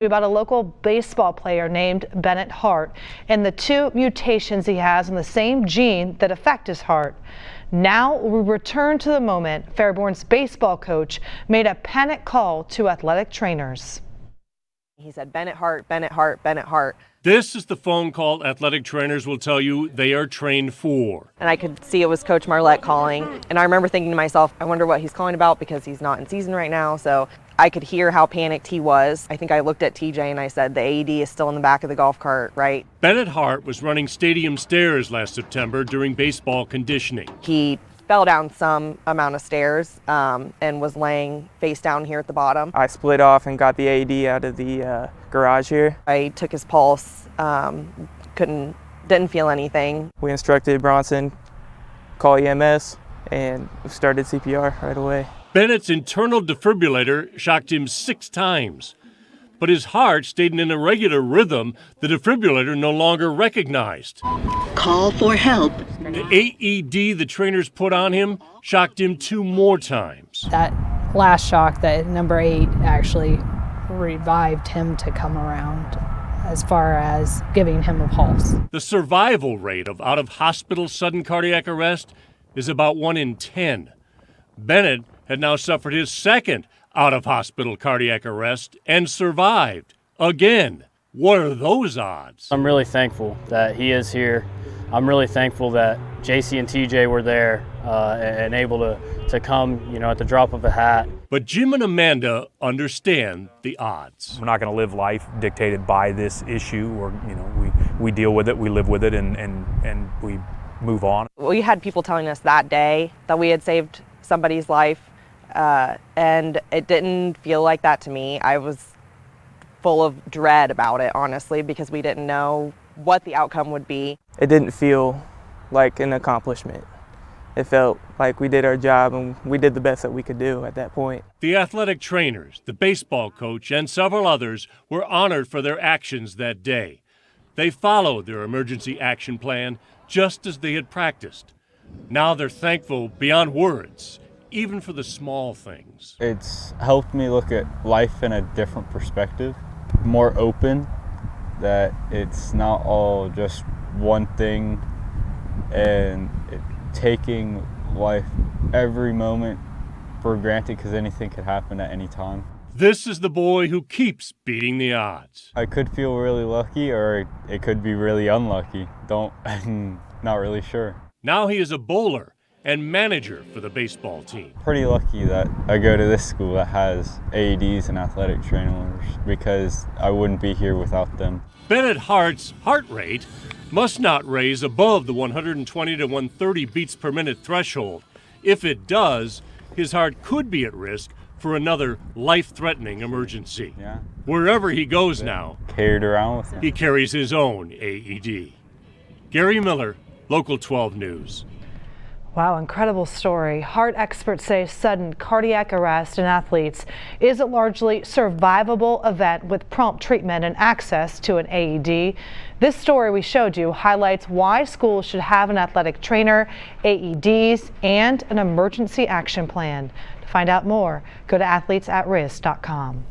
About a local baseball player named BENNETT HART and the 2 mutations he has in the same gene that affect his heart. Now we return to the moment FAIRBORN's baseball coach made a panic call to athletic trainers. He said, "BENNETT HART, BENNETT HART, BENNETT HART." This is the phone call athletic trainers will tell you they are trained for. And I could see it was Coach MARLETT calling. And I remember thinking to myself, I wonder what he's calling about because he's not in season right now. So I could hear how panicked he was. I think I looked at TJ and I said, the AED is still in the back of the golf cart, right? BENNETT HART was running stadium stairs last September during baseball conditioning. He fell down some amount of stairs and was laying face down here at the bottom. I split off and got the AED out of the garage here. I took his pulse, didn't feel anything. We instructed Bronson, call EMS, and started CPR right away. BENNETT's internal defibrillator shocked him 6 times, but his heart stayed in an irregular rhythm the defibrillator no longer recognized. Call for help. The AED the trainers put on him shocked him 2 more times. That last shock, that number 8, actually revived him to come around as far as giving him a pulse. The survival rate of out-of-hospital sudden cardiac arrest is about 1 in 10. BENNETT had now suffered his 2nd out-of-hospital cardiac arrest and survived again. What are those odds? I'm really thankful that he is here. I'm really thankful that JACI and TJ were there and able to come, at the drop of a hat. But Jim and Amanda understand the odds. We're not going to live life dictated by this issue, or we deal with it, we live with it, and we move on. We had people telling us that day that we had saved somebody's life, and it didn't feel like that to me. I was full of dread about it, honestly, because we didn't know what the outcome would be. It didn't feel like an accomplishment. It felt like we did our job and we did the best that we could do at that point. The athletic trainers, the baseball coach, and several others were honored for their actions that day. They followed their emergency action plan just as they had practiced. Now they're thankful beyond words, even for the small things. It's helped me look at life in a different perspective, more open, that it's not all just one thing, and taking life every moment for granted because anything could happen at any time. This is the boy who keeps beating the odds. I could feel really lucky, or it could be really unlucky. I'm not really sure. Now he is a bowler and manager for the baseball team. Pretty lucky that I go to this school that has AEDs and athletic trainers, because I wouldn't be here without them. BENNETT HART's heart rate must not raise above the 120 to 130 beats per minute threshold. If it does, his heart could be at risk for another life-threatening emergency. Yeah. Wherever he goes now, Carried around with him. he carries his own AED. Gary Miller, Local 12 News. Wow, incredible story. Heart experts say sudden cardiac arrest in athletes is a largely survivable event with prompt treatment and access to an AED. This story we showed you highlights why schools should have an athletic trainer, AEDs, and an emergency action plan. To find out more, go to athletesAtRisk.com.